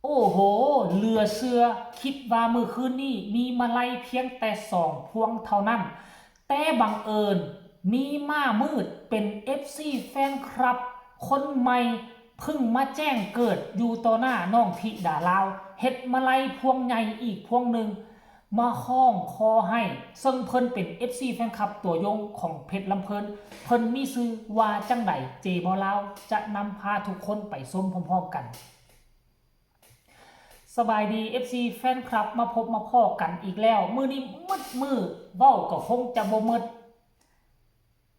โอ้โหเหลือเชื่อคิดว่ามือคืนนี้มีมาลัยเพียงแต่2 พวงเท่านั้นแต่บังเอิญมีม่ามืดเป็น FC แฟนคลับคนใหม่เพิ่งมาแจ้งเกิดอยู่ต่อหน้าน้องธิดาลาวเฮ็ดมาลัยพวงใหญ่อีกพวงหนึ่งมาคล้องคอให้ซึ่งเพิ่นเป็น FC แฟนคลับตัวยงของเพชรลำเพิ่นเพิ่นมีชื่อว่าจังไดเจบอลาวจะนำพาทุกคนไปชมพร้อมๆกันสบายดี FC แฟนคลับมาพบมาพ้อกันอีกแล้วมือนี้มือเว้าก็คงจะบ่มืด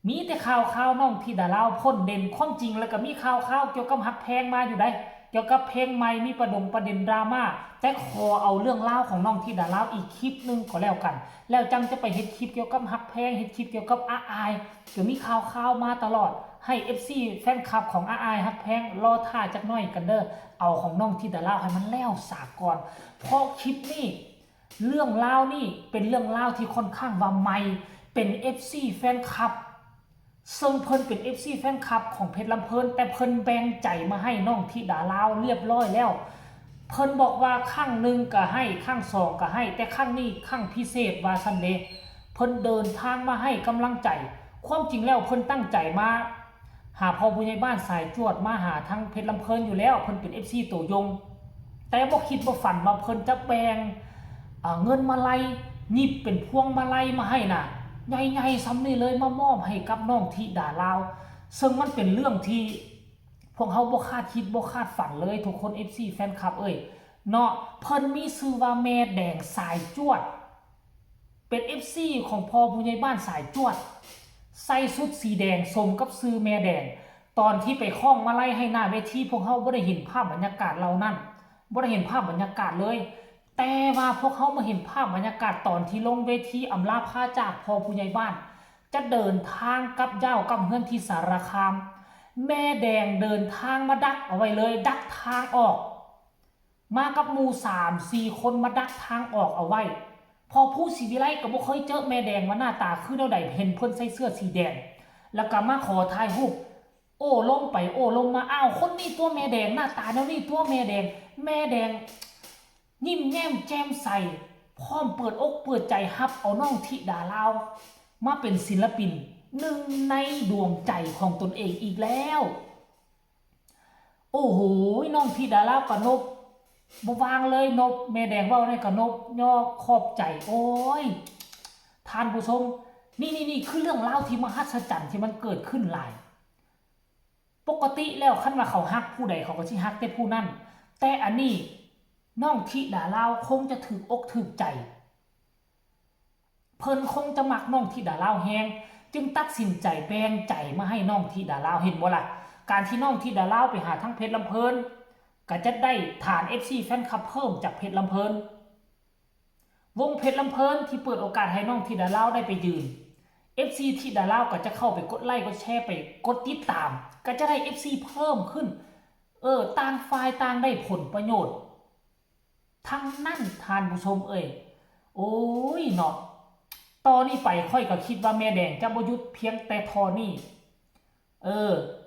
มีแต่ข่าวน้องธิดาลาวพ้นเด่นความจริงแล้วก็มีข่าวเกี่ยวกับฮักแพงมาอยู่ได้เกี่ยวกับเพลงใหม่มีประเด็นดราม่าแต่ขอเอาเรื่องเล่าของน้องธิดาลาวอีกคลิปนึงก็แล้วกันแล้วจังจะไปเฮ็ดคลิปเกี่ยวกับฮักแพงเฮ็ดคลิปเกี่ยวกับอาอายก็มีข่าวมาตลอดให้ FC แฟนคลับของอาอายฮักแพงรอท่าจักหน่อยกันเด้อเอาของน้องธิดาลาวให้มันแล้วสากก่อนเพราะคลิปนี้เรื่องเล่านี่เป็นเรื่องเล่าที่ค่อนข้างว่าใหม่เป็น FC แฟนคลับซึ่งเพิ่นเป็น FC แฟนคลับของเพชรลำเพิ่นแต่เพิ่นแบ่งใจมาให้น้องธิดาลาวเรียบร้อยแล้วเพิ่นบอกว่าข้างหนึ่งก็ให้ข้างสองก็ให้แต่ข้างนี้ข้างพิเศษว่าซันเดเพิ่นเดินทางมาให้กำลังใจความจริงแล้วเพิ่นตั้งใจมาหาพ่อผู้ใหญ่บ้านสายจวดมาหาทั้งเพชรลำเพิ่นอยู่แล้วเพิ่นเป็น FC ตัวยงแต่บ่คิดบ่ฝันว่าเพิ่นจะแบ่งเงินมาลัยหยิบเป็นพวงมาลัยมาให้น่ะใหญ่ๆซ้ำนี่เลยมามอบให้กับน้องธิดาลาวซึ่งมันเป็นเรื่องที่พวกเขาบ่คาดคิดบ่คาดฝันเลยทุกคน FC แฟนคลับเนาะเพิ่นมีชื่อว่าแม่แดงสายจวดเป็น FC ของพ่อผู้ใหญ่บ้านสายจวดใส่ชุดสีแดงสมกับชื่อแม่แดงตอนที่ไปคล้องมาลัยให้หน้าเวทีพวกเขาบ่ได้เห็นภาพบรรยากาศเหล่านั้นบ่ได้เห็นภาพบรรยากาศเลยแต่ว่าพวกเขามาเห็นภาพบรรยากาศตอนที่ลงเวทีอำลาพาจากพ่อผู้ใหญ่บ้านจะเดินทางกับเจ้ากับเพื่อนที่สารคามแม่แดงเดินทางมาดักเอาไว้เลยดักทางออกมากับหมู่3-4 คนมาดักทางออกเอาไว้พอผู้ศรีวิไลก็บ่เคยเจอแม่แดงว่าหน้าตาคือแนวใดเห็นเพิ่นใส่เสื้อสีแดงแล้วก็มาขอถ่ายรูปโอ้ลงไปโอ้ลงมาอ้าวคนนี้ตัวแม่แดงหน้าตาแนวนี้ตัวแม่แดงยิ้มแย้มแจ่มใสพร้อมเปิดอกเปิดใจรับเอาน้องธิดาลาวมาเป็นศิลปินหนึ่งในดวงใจของตนเองอีกแล้วโอ้โหน้องธิดาลาวกับนบบวางเลยนบแม่แดงว่าได้กับนบย่อขอบใจโอ้ยท่านผู้ชมนี่คือเรื่องเล่าที่มหัศจรรย์ที่มันเกิดขึ้นหลายปกติแล้วคันว่าเขาฮักผู้ใดเขาก็สิฮักแต่ผู้นั้นแต่อันนี้น้องธิดาลาวคงจะถึกอกถึกใจเพิ่นคงจะมักน้องธิดาลาวแฮงจึงตัดสินใจแบ่งใจมาให้น้องธิดาลาวเห็นบ่ล่ะการที่น้องธิดาลาวไปหาทั้งเพชรลำเพิ่นก็จะได้ฐาน FC แฟนคลับเพิ่มจากเพชรลำเพิ่นวงเพชรลำเพิ่นที่เปิดโอกาสให้น้องธิดาลาวได้ไปยืน FC ธิดาลาวก็จะเข้าไปกดไลค์กดแชร์ไปกดติดตามก็จะได้ FC เพิ่มขึ้นต่างฝ่ายต่างได้ผลประโยชน์ทั้งนั้นท่านผู้ชมโอ้ยเนาะตอนนี้ไปค่อยก็คิดว่าแม่แดงจะบ่หยุดเพียงแต่ทอนี่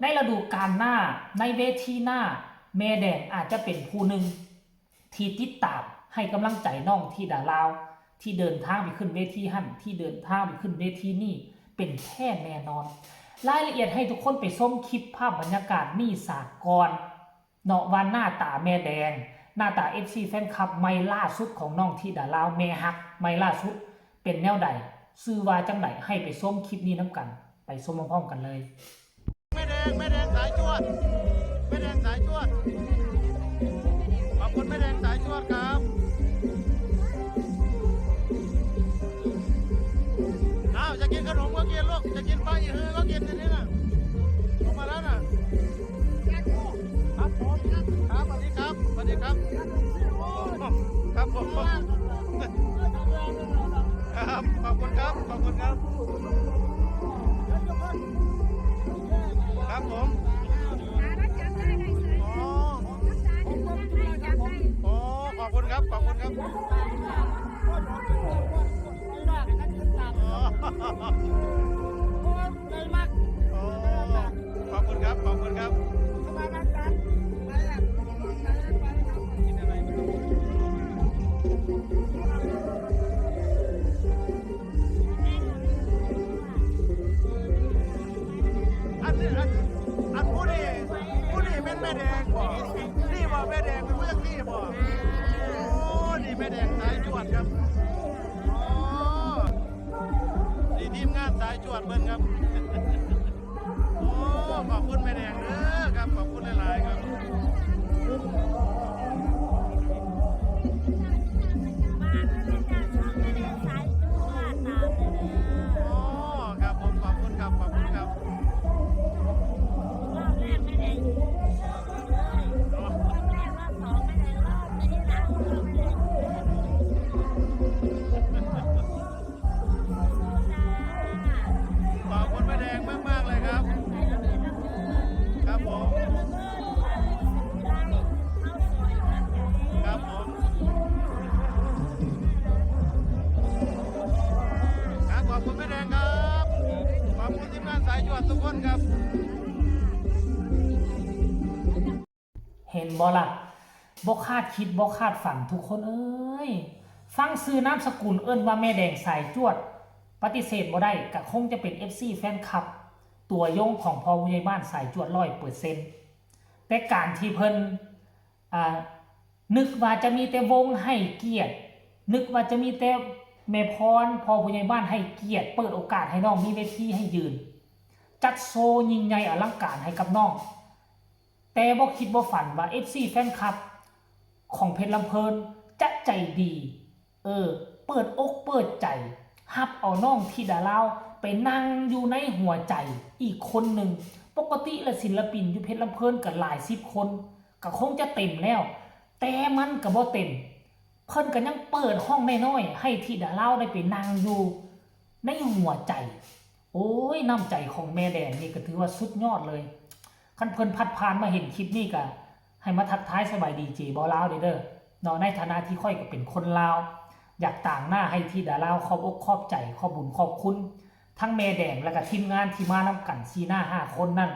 ในฤดูกาลหน้าในเวทีหน้าแม่แดงอาจจะเป็นผู้หนึ่งที่ติดตามให้กำลังใจน้องธิดาลาวที่เดินทางไปขึ้นเวทีหั่นที่เดินทางไปขึ้นเวทีนี่เป็นแท้แน่นอนรายละเอียดให้ทุกคนไปชมคลิปภาพบรรยากาศนี่สากลเนาะว่าหน้าตาแม่แดงหน้าตา FC แฟนคลับไม่ล่าสุดของน้องธิดาลาวแม่ฮักไม่ล่าสุดเป็นแนวใดชื่อว่าจังไดให้ไปชมคลิปนี้นำกันไปชมพร้อมๆกันเลยแม่แดงสายจวดแม่แดงสายจวดขอบคุณแม่แดงสายจวดครับอ้าวจะกินขนมก็กินลูกจะกินปลาอีหือก็กินอันนี้นะออกมาแล้วนะครับผมครับสวัสดีครับสวัสดีครับครับผมครับขอบคุณครับขอบคุณครับครับผมอ๋อขอบคุณครับขอบคุณครับขอบคุณครับขอบคุณครับกินอะไร วดครับโอ้นี่ทีมงานสายจวดเบิ่งครับโอ้ขอบคุณแม่แดงเด้อครับขอบคุณหลายๆครับ อ๋อครับผมขอบคุณครับขอบคุณครับขอบคุณแม่แดงมากๆเลยครับครับผมครับผมครับขอบคุณแม่แดงครับขอบคุณทีมงานสายจวดทุกคนครับ เห็นบ่ล่ะบ่คาดคิดบ่คาดฝันทุกคนเอ้ยฟังซื้อนามสกุลเอิ้นว่าแม่แดงสายจวดปฏิเสธบ่ได้ก็คงจะเป็น FC แฟนคลับตัวยงของพ่อผู้ใหญ่บ้านสายจวด 100% แต่การที่เพิ่นนึกว่าจะมีแต่วงให้เกียรตินึกว่าจะมีแต่แม่พรพ่อผู้ใหญ่บ้านให้เกียรติเปิดโอกาสให้น้องมีเวทีให้ยืนจัดโชว์ยิ่งใหญ่อลังการให้กับน้องแต่บ่คิดบ่ฝันว่า FC แฟนคลับของเพชรลำเพลินจะใจดีเปิดอกเปิดใจฮับเอาน้องธิดาลาวไปนั่งอยู่ในหัวใจอีกคนหนึ่งปกติและศิลปินอยู่เพชรลำเพลินก็หลาย10 คนก็คงจะเต็มแล้วแต่มันก็บ่เต็มเพิ่นก็ยังเปิดห้องน้อยๆให้ธิดาลาวได้ไปนั่งอยู่ในหัวใจโอ้ยน้ำใจของแม่แดงนี่ก็ถือว่าสุดยอดเลยคันเพิ่นพัดผ่านมาเห็นคลิปนี้ก็ให้มาทักทายสบายดีเจบ่ลาวเด้อเนาะในฐานะที่ค่อยก็เป็นคนลาวอยากต่างหน้าให้ธิดาลาวขอบอกขอบใจขอบบุญขอบคุณทั้งแม่แดงและก็ทีมงานที่มานำกัน4 หน้า 5 คนนั่น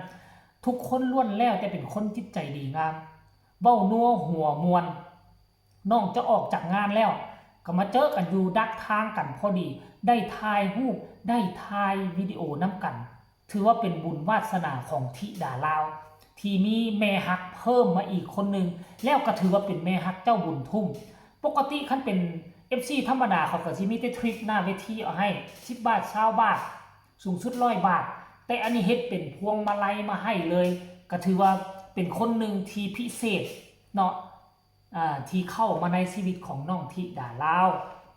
ทุกคนล้วนแล้วแต่เป็นคนจิตใจดีงามเบ้านัวหัวมวลน้องจะออกจากงานแล้วก็มาเจอกันอยู่ดักทางกันพอดีได้ถ่ายรูปได้ถ่ายวิดีโอนำกันถือว่าเป็นบุญวาสนาของธิดาลาวที่มีแม่ฮักเพิ่มมาอีกคนหนึ่งแล้วก็ถือว่าเป็นแม่ฮักเจ้าบุญทุ่มปกติคันเป็น FC ธรรมดาเขาก็สิมีแต่ทริปหน้าเวทีเอาให้10 บาท20 บาทสูงสุด100 บาทแต่อันนี้เฮ็ดเป็นพวงมาลัยมาให้เลยก็ถือว่าเป็นคนหนึ่งที่พิเศษเนาะที่เข้ามาในชีวิตของน้องธิดาลาว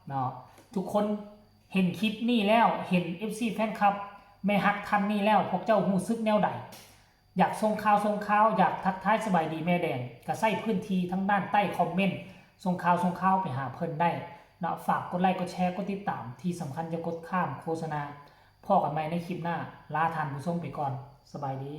เนาะทุกคนเห็นคลิปนี้แล้วเห็น FC แฟนคลับแม่ฮักทันนี่แล้วพวกเจ้ารู้สึกแนวใดอยากส่งข่าวอยากทักทายสบายดีแม่แดงก็ใส่พื้นที่ทั้งด้านใต้คอมเมนต์ส่งข่าวไปหาเพิ่นได้เนาะฝากกดไลค์กดแชร์กดติดตามที่สำคัญจะกดข้ามโฆษณาพอกันใหม่ในคลิปหน้าลาท่านผู้ชมไปก่อนสบายดี